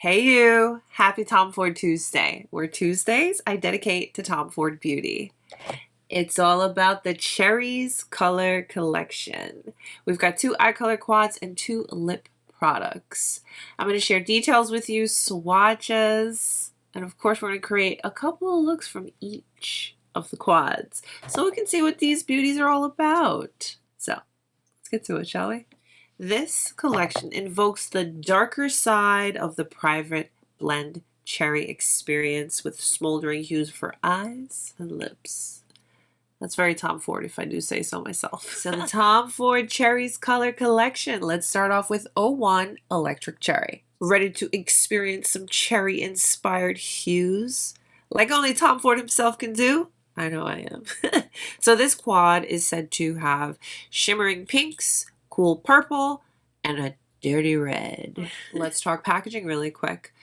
Hey you! Happy Tom Ford Tuesday, where Tuesdays I dedicate to Tom Ford beauty. It's all about the Cherries Color Collection. We've got 2 eye color quads and 2 lip products. I'm going to share details with you, swatches, and of course we're going to create a couple of looks from each of the quads so we can see what these beauties are all about. So let's get to it, shall we? This collection invokes the darker side of the private blend cherry experience with smoldering hues for eyes and lips. That's very Tom Ford, if I do say so myself. So the Tom Ford Cherries Color Collection. Let's start off with 01 Electric Cherry. Ready to experience some cherry-inspired hues like only Tom Ford himself can do? I know I am. So this quad is said to have shimmering pinks, cool purple, and a dirty red. Let's talk packaging really quick.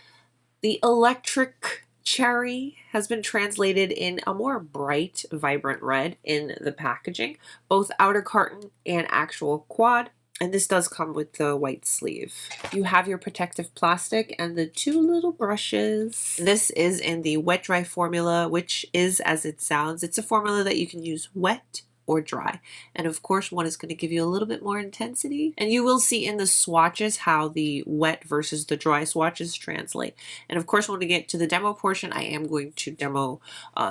The Electric Cherry has been translated in a more bright, vibrant red in the packaging, both outer carton and actual quad. And this does come with the white sleeve. You have your protective plastic and the 2 little brushes. This is in the wet dry formula, which is as it sounds. It's a formula that you can use wet or dry. And of course, one is going to give you a little bit more intensity. And you will see in the swatches how the wet versus the dry swatches translate. And of course, when we get to the demo portion, I am going to demo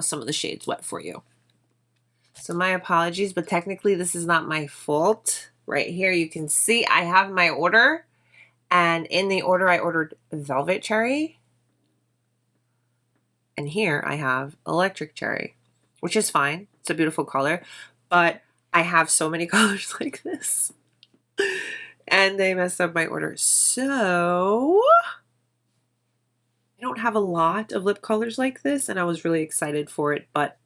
some of the shades wet for you. So my apologies, but technically this is not my fault. Right here, you can see I have my order. And in the order, I ordered Velvet Cherry. And here I have Electric Cherry, which is fine. It's a beautiful color. But I have so many colors like this. And they messed up my order. So I don't have a lot of lip colors like this. And I was really excited for it. But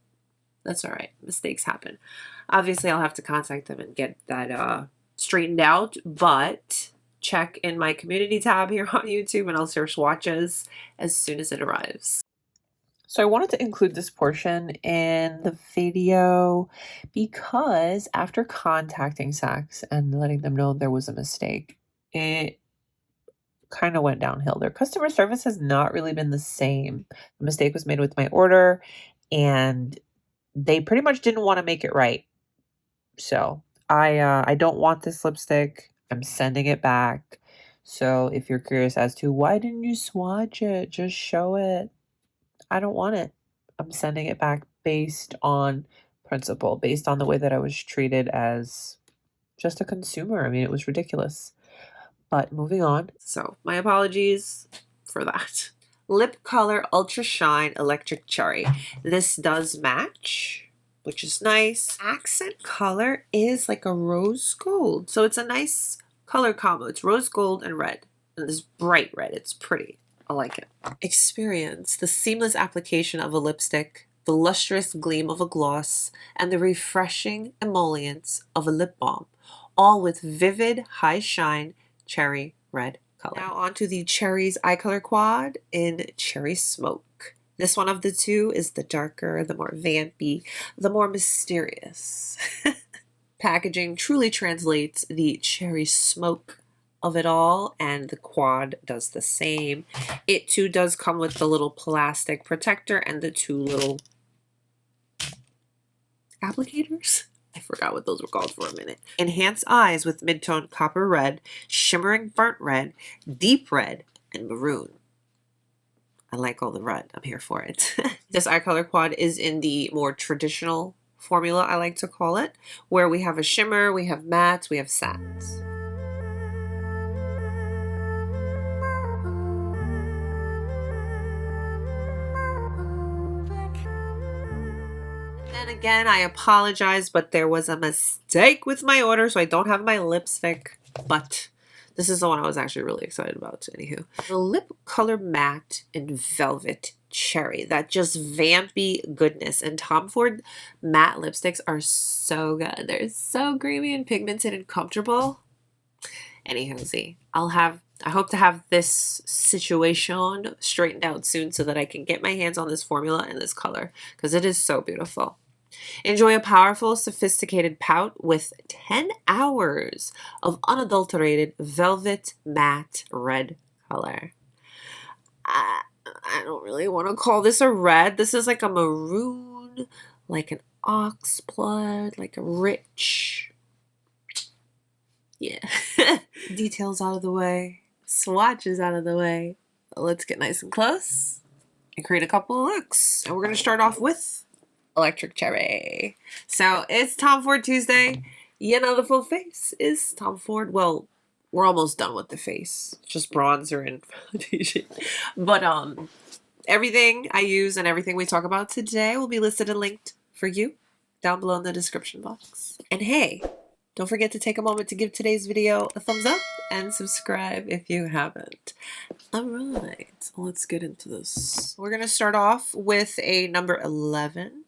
that's all right. Mistakes happen. Obviously, I'll have to contact them and get that straightened out. But check in my community tab here on YouTube and I'll share swatches as soon as it arrives. So I wanted to include this portion in the video because after contacting Saks and letting them know there was a mistake, it kind of went downhill. Their customer service has not really been the same. The mistake was made with my order and they pretty much didn't want to make it right. So I don't want this lipstick. I'm sending it back. So if you're curious as to why didn't you swatch it, just show it. I don't want it. I'm sending it back based on principle, based on the way that I was treated as just a consumer. I mean, it was ridiculous. But moving on. So my apologies for that. Lip Color Ultra Shine Electric Cherry. This does match, which is nice. Accent color is like a rose gold. So it's a nice color combo. It's rose gold and red. And this bright red. It's pretty. I like it. Experience the seamless application of a lipstick, the lustrous gleam of a gloss, and the refreshing emollients of a lip balm, all with vivid, high shine, cherry red color. Now onto the Cherries Eye Color Quad in Cherry Smoke. This one of the 2 is the darker, the more vampy, the more mysterious. Packaging truly translates the cherry smoke of it all, and the quad does the same. It too does come with the little plastic protector and the 2 little applicators. I forgot what those were called for a minute. Enhance eyes with mid-tone copper red, shimmering burnt red, deep red, and maroon. I like all the red. I'm here for it. This eye color quad is in the more traditional formula, I like to call it, where we have a shimmer, we have mattes, we have satin. And again, I apologize, but there was a mistake with my order, so I don't have my lipstick, but this is the one I was actually really excited about. Anywho, the Lip Color Matte in Velvet Cherry, that just vampy goodness. And Tom Ford matte lipsticks are so good. They're so creamy and pigmented and comfortable. Anywho, I hope to have this situation straightened out soon so that I can get my hands on this formula and this color because it is so beautiful. Enjoy a powerful, sophisticated pout with 10 hours of unadulterated velvet matte red color. really want to call this a red. This is like a maroon, like an ox blood, like a rich. Yeah. Details out of the way. Swatches out of the way. Let's get nice and close and create a couple of looks. And we're going to start off with Electric Cherry. So it's Tom Ford Tuesday. You know the full face is Tom Ford. Well, we're almost done with the face. Just bronzer and foundation. But everything I use and everything we talk about today will be listed and linked for you down below in the description box. And hey, don't forget to take a moment to give today's video a thumbs up and subscribe if you haven't. All right, let's get into this. We're going to start off with a number 11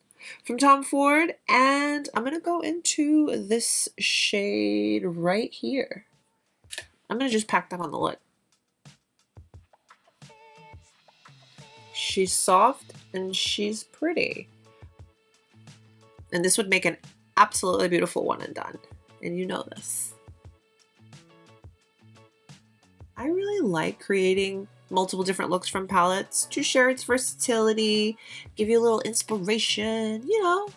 from Tom Ford, and I'm going to go into this shade right here. I'm going to just pack that on the lid. She's soft and she's pretty. And this would make an absolutely beautiful one and done. And you know this. I really like creating multiple different looks from palettes to share its versatility, give you a little inspiration, you know.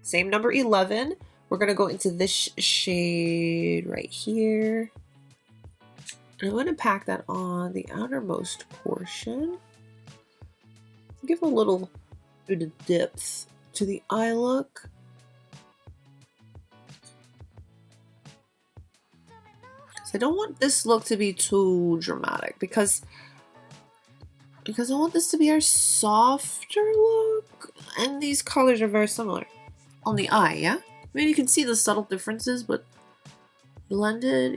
Same number 11. We're going to go into this shade right here. And I'm going to pack that on the outermost portion. Give a little bit of depth to the eye look. I don't want this look to be too dramatic because I want this to be our softer look, and these colors are very similar on the eye. Yeah, I mean you can see the subtle differences, but blended,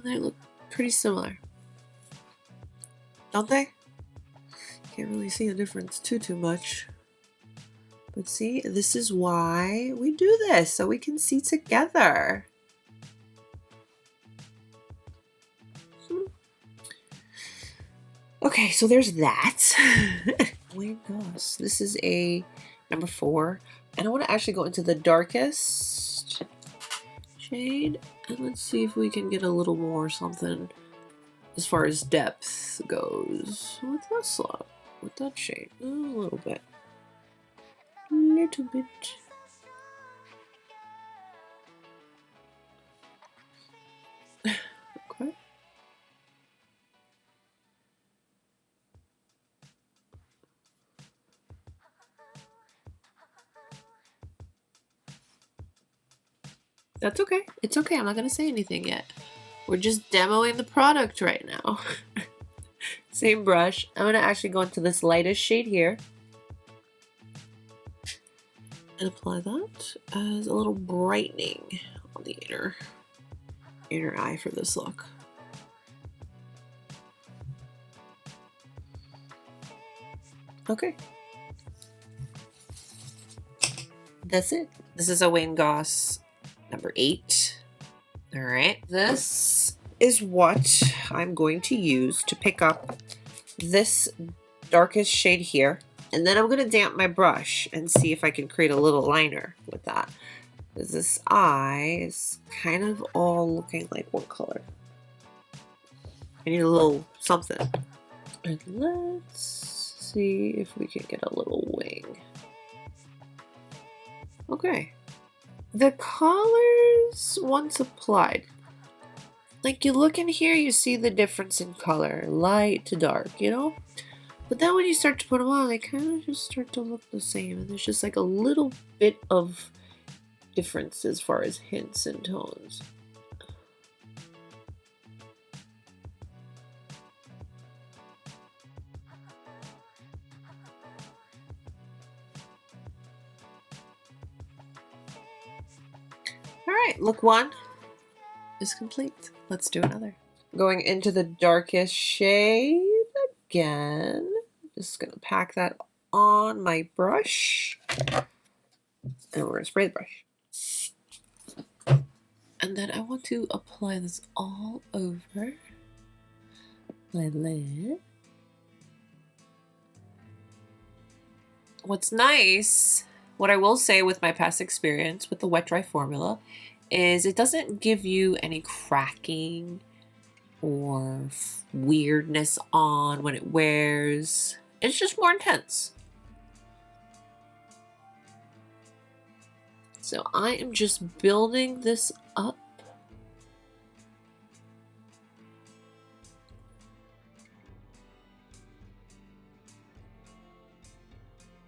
they look pretty similar, don't they? Can't really see a difference too much, but see, this is why we do this, so we can see together. Okay, so there's that. Wait, gosh, this is a number 4, and I want to actually go into the darkest shade, and let's see if we can get a little more something as far as depth goes with this look, with that shade. A little bit. Okay. That's okay. It's okay. I'm not going to say anything yet. We're just demoing the product right now. Same brush. I'm going to actually go into this lightest shade here. And apply that as a little brightening on the inner eye for this look. Okay. That's it. This is a Wayne Goss number 8. All right. This is what I'm going to use to pick up this darkest shade here. And then I'm going to damp my brush and see if I can create a little liner with that. Because this eye is kind of all looking like one color. I need a little something. And let's see if we can get a little wing. Okay. The colors, once applied, like you look in here, you see the difference in color, light to dark, you know? But then when you start to put them on, they kind of just start to look the same. And there's just like a little bit of difference as far as hints and tones. All right, look 1 is complete. Let's do another. Going into the darkest shade again. Just gonna pack that on my brush. And we're gonna spray the brush. And then I want to apply this all over my lid. What's nice, what I will say with my past experience with the wet dry formula, is it doesn't give you any cracking or weirdness on when it wears. It's just more intense. So I am just building this up.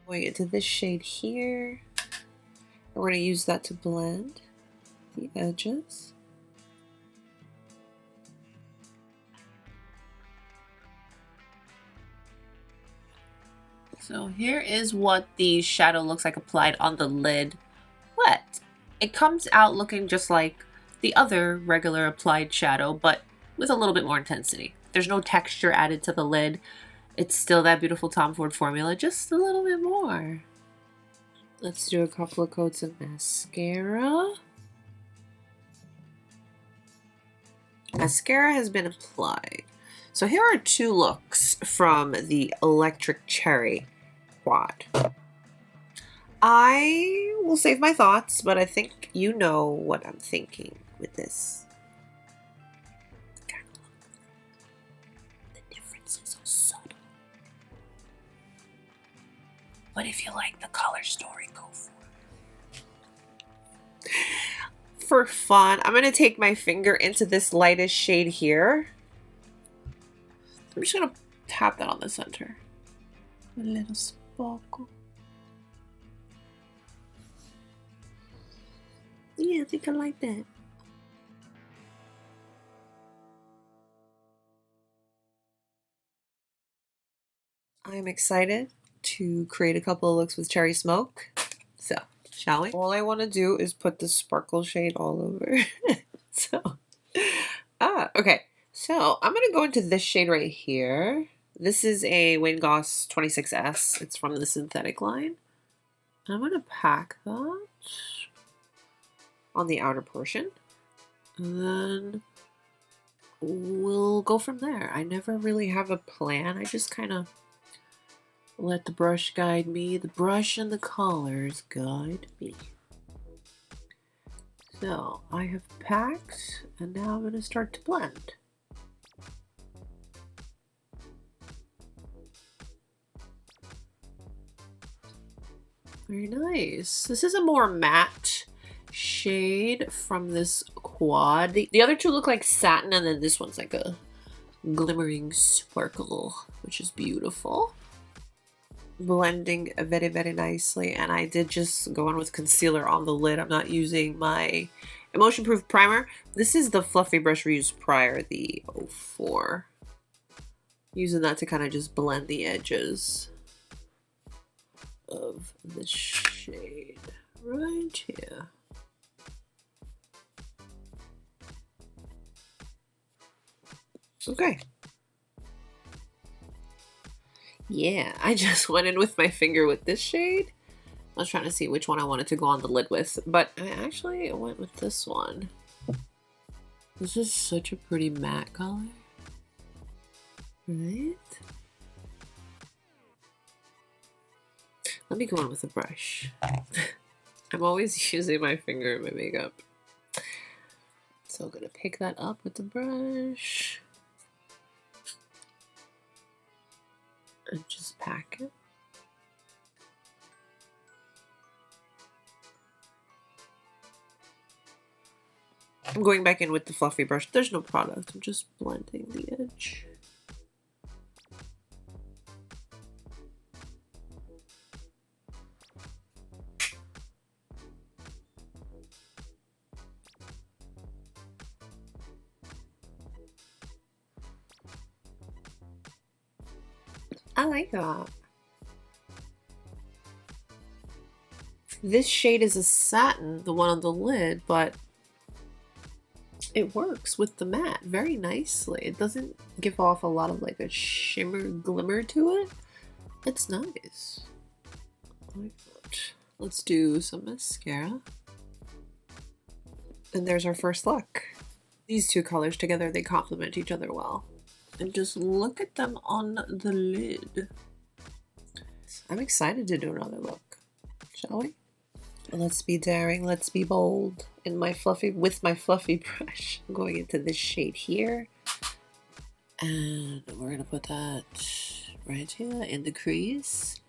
Going into this shade here. We're going to use that to blend the edges. So here is what the shadow looks like applied on the lid wet. It comes out looking just like the other regular applied shadow, but with a little bit more intensity. There's no texture added to the lid. It's still that beautiful Tom Ford formula, just a little bit more. Let's do a couple of coats of mascara. Mascara has been applied. So here are two looks from the Electric Cherry quad. I will save my thoughts, but I think you know what I'm thinking with this. The difference is so subtle. But if you like the color story, go for it. For fun, I'm going to take my finger into this lightest shade here. I'm just going to tap that on the center. A little sparkle. Yeah, I think I like that. I'm excited to create a couple of looks with Cherry Smoke. So, shall we? All I want to do is put the sparkle shade all over. Okay. So, I'm going to go into this shade right here. This is a Wayne Goss 26S. It's from the synthetic line. I'm going to pack that on the outer portion. And then we'll go from there. I never really have a plan. I just kind of let the brush guide me. The brush and the colors guide me. So I have packed, and now I'm going to start to blend. Very nice. This is a more matte shade from this quad. The other two look like satin, and then this one's like a glimmering sparkle, which is beautiful. Blending very, very nicely, and I did just go in with concealer on the lid. I'm not using my Emotion Proof Primer. This is the fluffy brush we used prior, the 04. Using that to kind of just blend the edges of the shade right here. Okay. Yeah, I just went in with my finger with this shade. I was trying to see which one I wanted to go on the lid with, but I actually went with this one. This is such a pretty matte color. Right? Let me go on with a brush. I'm always using my finger in my makeup. So I'm gonna pick that up with the brush. And just pack it. I'm going back in with the fluffy brush. There's no product. I'm just blending the edge. I like that. This shade is a satin, the one on the lid, but it works with the matte very nicely. It doesn't give off a lot of like a shimmer glimmer to it. It's nice. I like that. Let's do some mascara. And there's our first look. These two colors together, they complement each other well. And just look at them on the lid. I'm excited to do another look. Shall we? Let's be daring, let's be bold. With my fluffy brush, I'm going into this shade here. And we're gonna put that right here in the crease.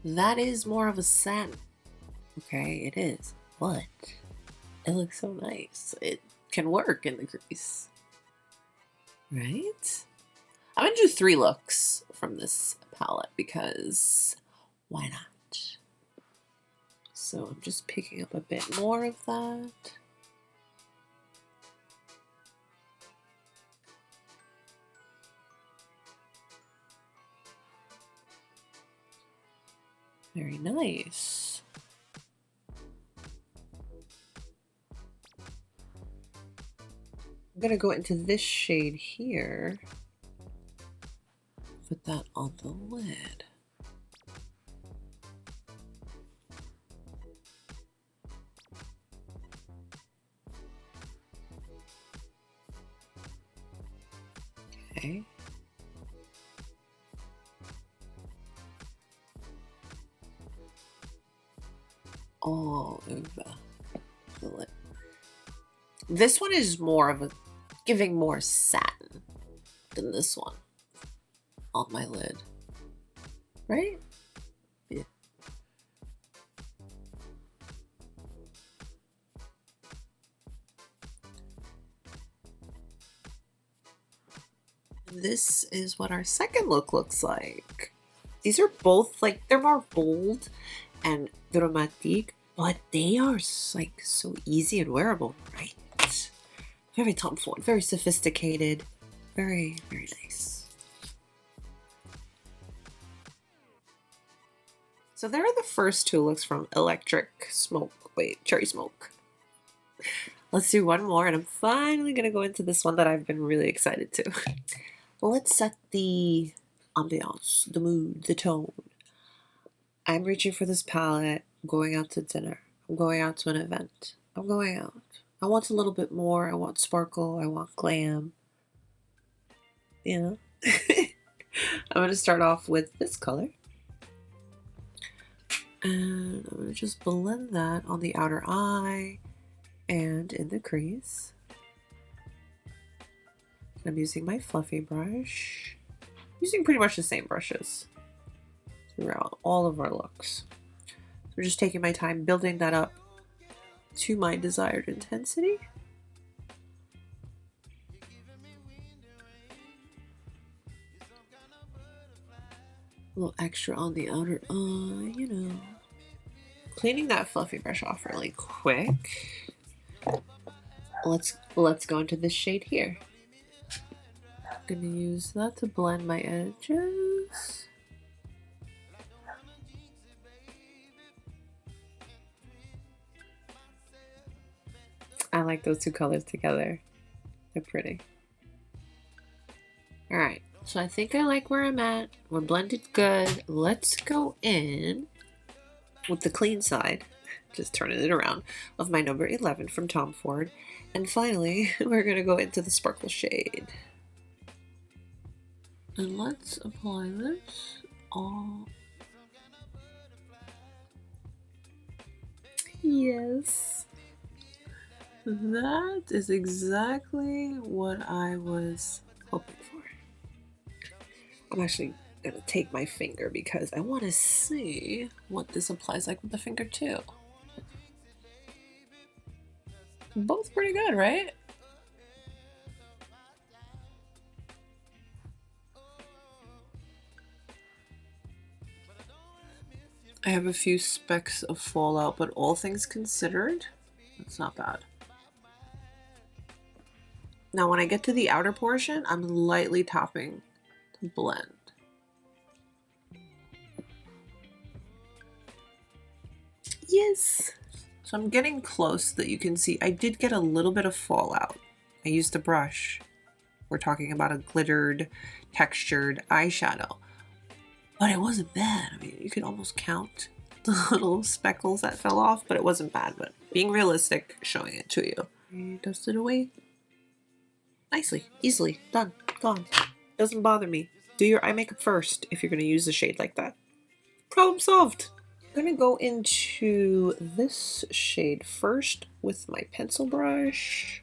That is more of a satin. Okay, it is, but it looks so nice. It can work in the crease, right? I'm gonna do 3 looks from this palette because why not? So I'm just picking up a bit more of that. Very nice. I'm gonna go into this shade here. Put that on the lid. Okay. All over the lid. This one is more of a giving more satin than this one on my lid, right? Yeah. This is what our second look looks like. These are both like, they're more bold and dramatic, but they are like so easy and wearable, right? Very Tom Ford, very sophisticated, very, very nice. So there are the first 2 looks from Cherry Smoke. Let's do one more, and I'm finally gonna go into this one that I've been really excited to. Let's set the ambiance, the mood, the tone. I'm reaching for this palette. I'm going out to dinner. I'm going out to an event. I'm going out. I want a little bit more. I want sparkle. I want glam. You know? I'm going to start off with this color. And I'm going to just blend that on the outer eye and in the crease. I'm using my fluffy brush. Using pretty much the same brushes throughout all of our looks. So we're just taking my time building that up to my desired intensity. A little extra on the outer eye, you know. Cleaning that fluffy brush off really quick. Let's go into this shade here. I'm gonna use that to blend my edges. I like those 2 colors together. They're pretty. Alright, so I think I like where I'm at. We're blended good. Let's go in with the clean side, just turning it around, of my number 11 from Tom Ford. And finally, we're going to go into the sparkle shade. And let's apply this all. Yes. That is exactly what I was hoping for. I'm actually gonna take my finger because I want to see what this applies like with the finger too. Both pretty good, right? I have a few specks of fallout, but all things considered, it's not bad. Now when I get to the outer portion, I'm lightly tapping to blend. Yes! So I'm getting close so that you can see I did get a little bit of fallout. I used a brush. We're talking about a glittered, textured eyeshadow. But it wasn't bad. I mean, you could almost count the little speckles that fell off, but it wasn't bad. But being realistic, showing it to you. You dust it away nicely, easily, done, gone. Doesn't bother me. Do your eye makeup first if you're going to use a shade like that. Problem solved. I'm going to go into this shade first with my pencil brush.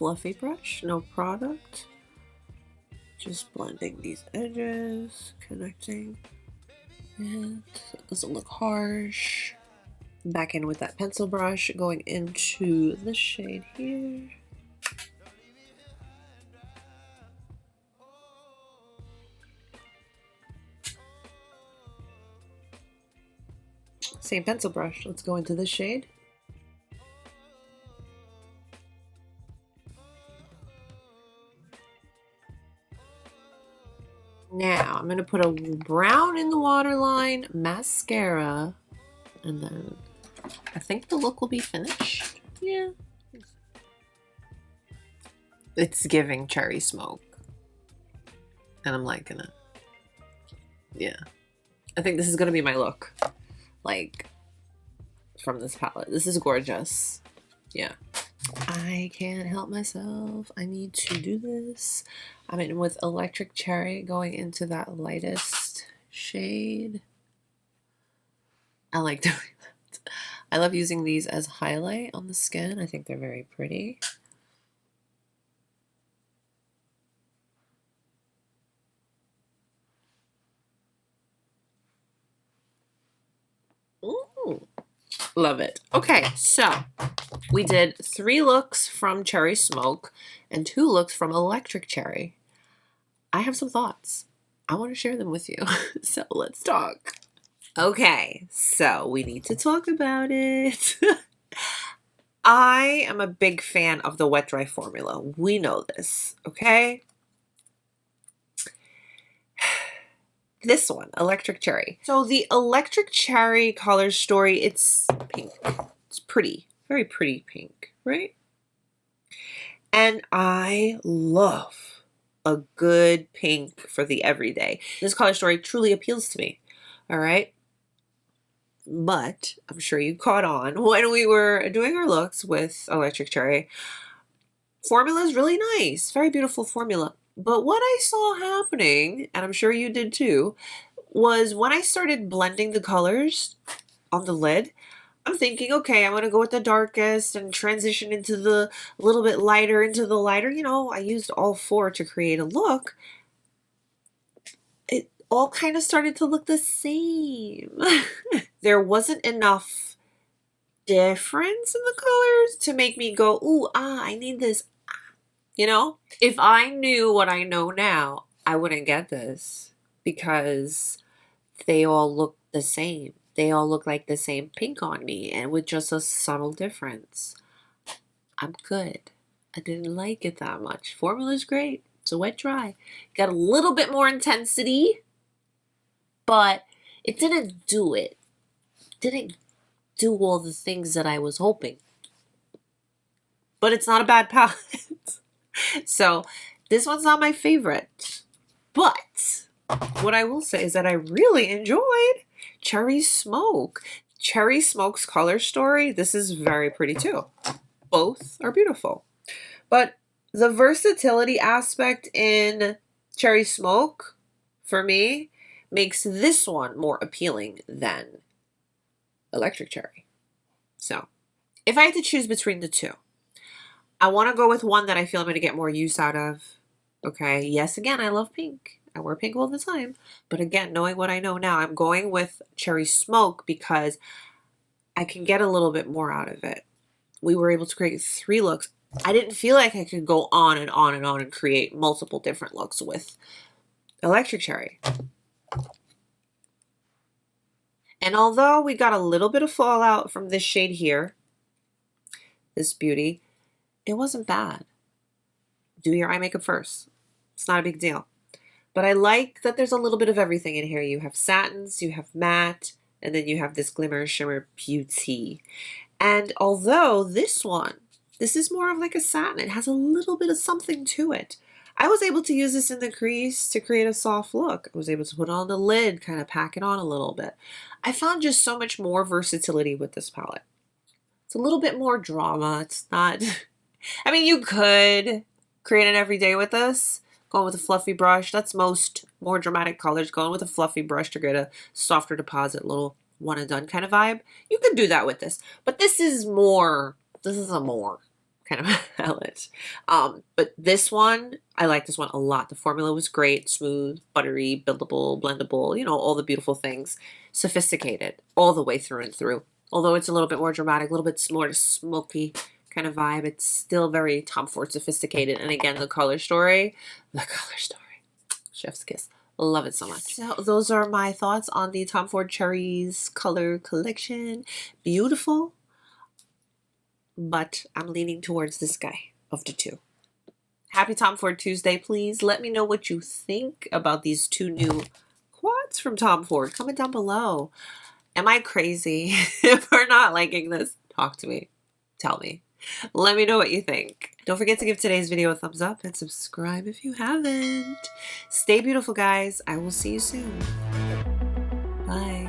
fluffy brush, no product. Just blending these edges, connecting. And it doesn't look harsh. Back in with that pencil brush, going into the shade here. Same pencil brush. Let's go into this shade. Now I'm going to put a brown in the waterline, mascara, and then I think the look will be finished. Yeah. It's giving cherry smoke. And I'm liking it. Yeah. I think this is going to be my look. Like, from this palette. This is gorgeous. Yeah. I can't help myself. I need to do this. I'm in with Electric Cherry, going into that lightest shade. I like doing that. I love using these as highlight on the skin. I think they're very pretty. Ooh, love it. Okay, so we did 3 looks from Cherry Smoke and 2 looks from Electric Cherry. I have some thoughts. I want to share them with you. So let's talk. Okay, so we need to talk about it. I am a big fan of the wet dry formula. We know this, okay? This one, Electric Cherry. So the Electric Cherry Color Story, it's pink. It's pretty, very pretty pink, right? And I love a good pink for the everyday. This color story truly appeals to me, all right? But I'm sure you caught on when we were doing our looks with Electric Cherry. Formula is really nice, very beautiful formula. But what I saw happening, and I'm sure you did too, was when I started blending the colors on the lid, I'm thinking, okay, I'm going to go with the darkest and transition into the little bit lighter, into the lighter. You know, I used all 4 to create a look. It all kind of started to look the same. There wasn't enough difference in the colors to make me go, ooh, I need this. You know, if I knew what I know now, I wouldn't get this because they all look the same. They all look like the same pink on me, and with just a subtle difference. I'm good. I didn't like it that much. Formula's great. It's a wet dry. Got a little bit more intensity, but it didn't do it. Didn't do all the things that I was hoping. But it's not a bad palette. So this one's not my favorite. But what I will say is that I really enjoyed Cherry Smoke. Cherry Smoke's color story, this is very pretty too. Both are beautiful. But the versatility aspect in Cherry Smoke, for me, makes this one more appealing than Electric Cherry. So if I had to choose between the two, I want to go with one that I feel I'm going to get more use out of. Okay, yes, again, I love pink. I wear pink all the time. But again, knowing what I know now, I'm going with Cherry Smoke because I can get a little bit more out of it. We were able to create 3 looks. I didn't feel like I could go on and on and on and create multiple different looks with Electric Cherry. And although we got a little bit of fallout from this shade here, this beauty, it wasn't bad. Do your eye makeup first. It's not a big deal. But I like that there's a little bit of everything in here. You have satins, you have matte, and then you have this glimmer shimmer beauty. And although this one, this is more of like a satin, it has a little bit of something to it. I was able to use this in the crease to create a soft look. I was able to put it on the lid, kind of pack it on a little bit. I found just so much more versatility with this palette. It's a little bit more drama. It's not... I mean, you could create an everyday with this, going with a fluffy brush. That's most more dramatic colors, going with a fluffy brush to get a softer deposit, little one and done kind of vibe. You could do that with this. But this is more, this is a more, kind of palette. But this one, I like this one a lot. The formula was great, smooth, buttery, buildable, blendable, you know, all the beautiful things. Sophisticated all the way through and through. Although it's a little bit more dramatic, a little bit more smoky kind of vibe, it's still very Tom Ford sophisticated. And again, the color story, chef's kiss. Love it so much. So those are my thoughts on the Tom Ford Cherries Color Collection. Beautiful, but I'm leaning towards this guy of the two. Happy Tom Ford Tuesday. Please let me know what you think about these two new quads from Tom Ford. Comment down below. Am I crazy for not liking this? Talk to me. Tell me. Let me know what you think. Don't forget to give today's video a thumbs up and subscribe if you haven't. Stay beautiful, guys. I will see you soon. Bye.